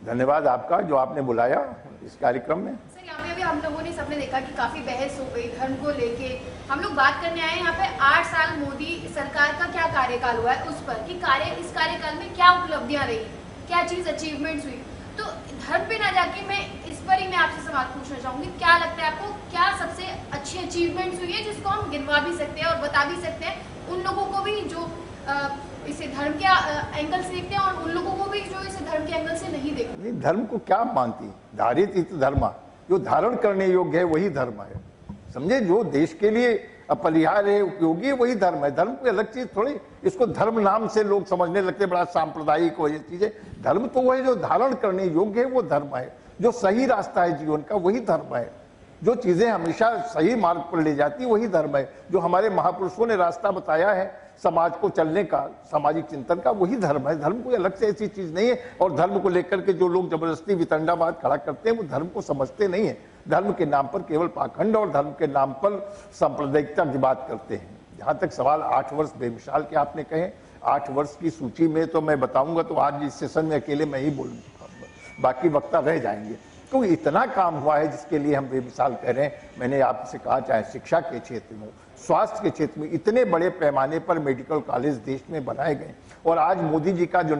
धन्यवाद आपका जो आपने बुलाया इस कार्यक्रम में। सर यहाँ पे अभी हम लोगों ने सबने देखा कि काफी बहस हो गई धर्म को लेके। हम लोग बात करने आए यहाँ पे 8 साल मोदी सरकार का क्या कार्यकाल हुआ है उस पर कि इस कार्यकाल में क्या उपलब्धियां रही, क्या चीज अचीवमेंट्स हुई। तो धर्म पे ना जाके मैं इस पर ही मैं आपसे सवाल पूछना चाहूंगी, क्या लगता है आपको क्या सबसे अच्छी अचीवमेंट्स हुई है जिसको हम गिनवा भी सकते हैं और बता भी सकते हैं उन लोगों को भी जो इसे धर्म के एंगल से देखते हैं और उन लोगों को भी जो इसे धर्म के एंगल से नहीं देखते। नहीं, धर्म को क्या मानती, धारित इत धर्म, जो धारण करने योग्य है वही धर्म है। समझे, जो देश के लिए अपरिहार्य है, उपयोगी है, वही धर्म है। धर्म कोई अलग चीज थोड़ी, इसको धर्म नाम से लोग समझने लगते, बड़ा सांप्रदायिक हो ये चीजें। धर्म तो वही जो धारण करने योग्य है वो धर्म है, जो सही रास्ता है जीवन का वही धर्म है, जो चीजें हमेशा सही मार्ग पर ले जाती वही धर्म है, जो हमारे महापुरुषों ने रास्ता बताया है समाज को चलने का, सामाजिक चिंतन का, वही धर्म है। धर्म कोई अलग से ऐसी चीज नहीं है। और धर्म को लेकर के जो लोग जबरदस्ती वितंडावाद खड़ा करते हैं वो धर्म को समझते नहीं है। धर्म के नाम पर केवल पाखंड और धर्म के नाम पर सांप्रदायिकता की बात करते हैं। जहां तक सवाल 8 वर्ष बेमिसाल के आपने कहे, 8 वर्ष की सूची में तो मैं बताऊंगा तो आज इस सेशन में अकेले मैं ही बोलूंगा, बाकी वक्ता रह जाएंगे। तो इतना काम हुआ है जिसके लिए हम बेमिसाल कह रहे हैं। मैंने आपसे कहा, चाहे शिक्षा के क्षेत्र में, स्वास्थ्य के क्षेत्र में, इतने बड़े पैमाने पर मेडिकल कॉलेज देश में बनाए गए। और आज मोदी जी का जो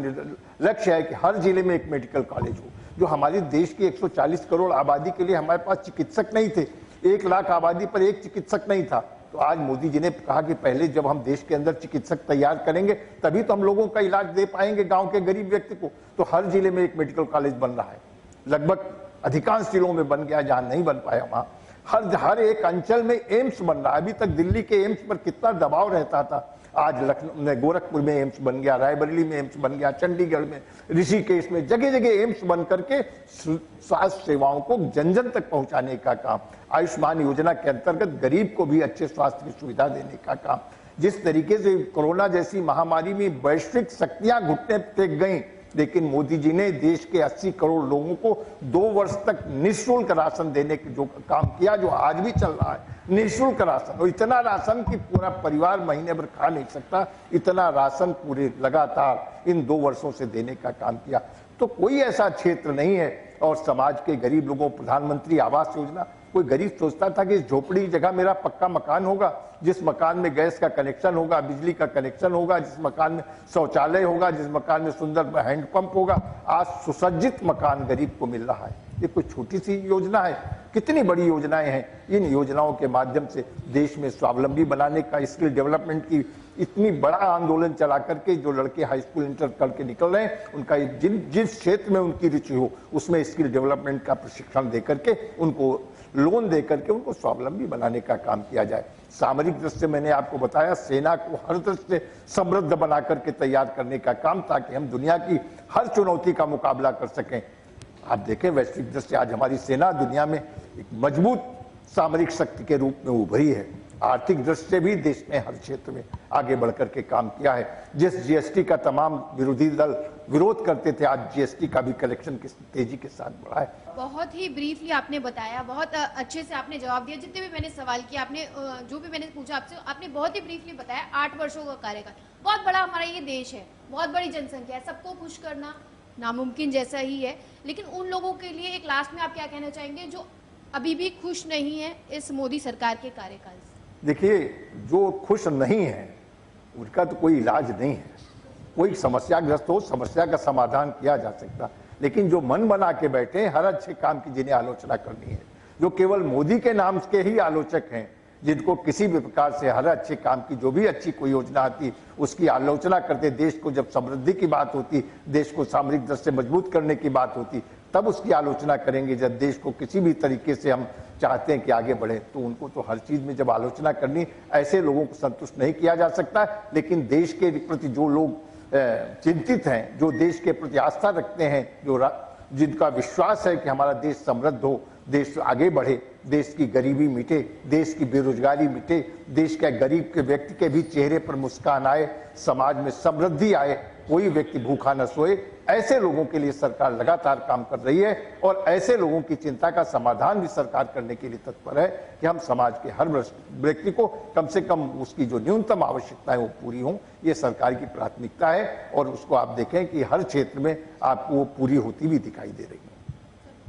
लक्ष्य है कि हर जिले में एक मेडिकल कॉलेज हो, जो हमारे देश की 140 करोड़ आबादी के लिए हमारे पास चिकित्सक नहीं थे, 1 लाख आबादी पर एक चिकित्सक नहीं था। तो आज मोदी जी ने कहा कि पहले जब हम देश के अंदर चिकित्सक तैयार करेंगे तभी तो हम लोगों का इलाज दे पाएंगे गांव के गरीब व्यक्ति को। तो हर जिले में एक मेडिकल कॉलेज बन रहा है, लगभग अधिकांश जिलों में बन गया, जहां नहीं बन पाया वहां हर एक अंचल में एम्स बन रहा है। अभी तक दिल्ली के एम्स पर कितना दबाव रहता था, आज लखनऊ में, गोरखपुर में एम्स बन गया, रायबरेली में एम्स बन गया, चंडीगढ़ में, ऋषिकेश में, जगह जगह एम्स बन करके स्वास्थ्य सेवाओं को जन जन तक पहुंचाने का काम, आयुष्मान योजना के अंतर्गत गरीब को भी अच्छे स्वास्थ्य की सुविधा देने का काम। जिस तरीके से कोरोना जैसी महामारी में वैश्विक शक्तियां घुटने टेक गई, लेकिन मोदी जी ने देश के 80 करोड़ लोगों को 2 वर्ष तक निःशुल्क राशन देने की जो काम किया, जो आज भी चल रहा है, निःशुल्क राशन। और इतना राशन कि पूरा परिवार महीने भर खा नहीं सकता, इतना राशन पूरे लगातार इन 2 वर्षों से देने का काम किया। तो कोई ऐसा क्षेत्र नहीं है। और समाज के गरीब लोगों, प्रधानमंत्री आवास योजना, कोई गरीब सोचता था कि इस झोपड़ी जगह मेरा पक्का मकान होगा, जिस मकान में गैस का कनेक्शन होगा, बिजली का कनेक्शन होगा, जिस मकान में शौचालय होगा, जिस मकान में सुंदर हैंडपंप होगा। आज सुसज्जित मकान गरीब को मिल रहा है। ये कोई छोटी सी योजना है, कितनी बड़ी योजनाएं हैं। इन योजनाओं के माध्यम से देश में स्वावलंबी बनाने का, स्किल डेवलपमेंट की इतनी बड़ा आंदोलन चला करके जो लड़के हाई स्कूल इंटर करके निकल रहे हैं, उनका जिस क्षेत्र में उनकी रुचि हो उसमें स्किल डेवलपमेंट का प्रशिक्षण दे करके, उनको लोन दे करके उनको स्वावलंबी बनाने का काम किया जाए। सामरिक दृष्टि से मैंने आपको बताया, सेना को हर दृष्टि से समृद्ध बना करके तैयार करने का काम, ताकि हम दुनिया की हर चुनौती का मुकाबला कर सकें। आप देखें, वैश्विक दृष्टि आज हमारी सेना दुनिया में एक मजबूत सामरिक शक्ति के रूप में उभरी है। आर्थिक दृष्टि से भी देश ने हर क्षेत्र में आगे बढ़कर के काम किया है। जिस जीएसटी का तमाम विरोधी दल विरोध करते थे, आज जीएसटी का भी कलेक्शन किस तेजी के साथ बढ़ा है। बहुत ही ब्रीफली आपने बताया, बहुत अच्छे से आपने जवाब दिया। जितने भी मैंने सवाल किया, आपने जो भी मैंने पूछा आपसे, आपने बहुत ही ब्रीफली बताया। 8 वर्षों का कार्यकाल, बहुत बड़ा हमारा ये देश है, बहुत बड़ी जनसंख्या है, सबको खुश करना नामुमकिन जैसा ही है। लेकिन उन लोगों के लिए एक लास्ट में आप क्या कहना चाहेंगे जो अभी भी खुश नहीं है इस मोदी सरकार के कार्यकाल से? देखिए, जो खुश नहीं है उनका तो कोई इलाज नहीं है। कोई समस्याग्रस्त हो, समस्या का समाधान किया जा सकता, लेकिन जो मन बना के बैठे हर अच्छे काम की, जिन्हें आलोचना करनी है, जो केवल मोदी के नाम के ही आलोचक हैं, जिनको किसी भी प्रकार से हर अच्छे काम की, जो भी अच्छी कोई योजना आती उसकी आलोचना करते, देश को जब समृद्धि की बात होती, देश को सामरिक दृष्टि से मजबूत करने की बात होती, तब उसकी आलोचना करेंगे। जब देश को किसी भी तरीके से हम चाहते हैं कि आगे बढ़े, तो उनको तो हर चीज में जब आलोचना करनी, ऐसे लोगों को संतुष्ट नहीं किया जा सकता। लेकिन देश के प्रति जो लोग चिंतित हैं, जो देश के प्रति आस्था रखते हैं, जो जिनका विश्वास है कि हमारा देश समृद्ध हो, देश आगे बढ़े, देश की गरीबी मिटे, देश की बेरोजगारी मिटे, देश के गरीब के व्यक्ति के भी चेहरे पर मुस्कान आए, समाज में समृद्धि आए, कोई व्यक्ति भूखा न सोए, ऐसे लोगों के लिए सरकार लगातार काम कर रही है और ऐसे लोगों की चिंता का समाधान भी सरकार करने के लिए तत्पर है कि हम समाज के हर व्यक्ति को कम से कम उसकी जो न्यूनतम आवश्यकताएं वो पूरी हों। ये सरकार की प्राथमिकता है और उसको आप देखें कि हर क्षेत्र में आपको वो पूरी होती भी दिखाई दे रही है।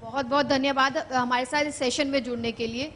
बहुत बहुत धन्यवाद हमारे साथ इस सेशन में जुड़ने के लिए।